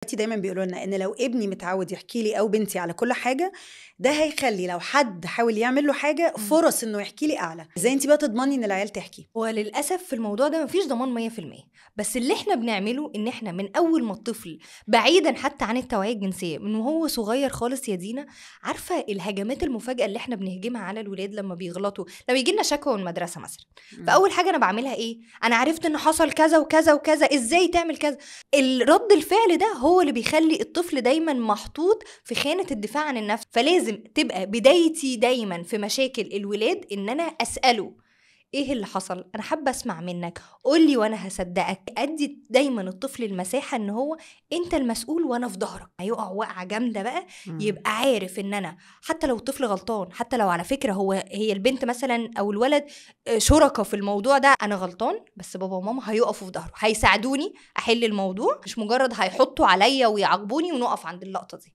دايما بيقولوا لنا ان لو ابني متعود يحكي لي او بنتي على كل حاجه، ده هيخلي لو حد حاول يعمل له حاجه فرص انه يحكي لي اعلى. ازاي انت بقى تضمني ان العيال تحكي؟ وللأسف في الموضوع ده مفيش ضمان 100%، بس اللي احنا بنعمله ان احنا من اول ما الطفل بعيدا حتى عن التوعية الجنسية من وهو صغير خالص يا دينا، عارفة الهجمات المفاجئة اللي احنا بنهجمها على الولاد لما بيغلطوا، لما يجي لنا شكوى من المدرسة مثلا، فاول حاجة انا بعملها ايه؟ انا عرفت ان حصل كذا وكذا وكذا، ازاي تعمل كذا؟ الرد الفعل ده هو اللي بيخلي الطفل دايما محطوط في خانة الدفاع عن النفس. فلازم تبقى بدايتي دايما في مشاكل الولاد ان انا اسأله ايه اللي حصل، انا حابه اسمع منك، قولي وانا هصدقك. ادي دايما الطفل المساحه ان هو انت المسؤول وانا في ظهرك. هيقع وقعه جامده بقى يبقى عارف ان انا حتى لو الطفل غلطان، حتى لو على فكره هي البنت مثلا او الولد شركة في الموضوع ده، انا غلطان بس بابا وماما هيقفوا في ظهره، هيساعدوني احل الموضوع، مش مجرد هيحطوا عليا ويعاقبوني ونقف عند اللقطه دي.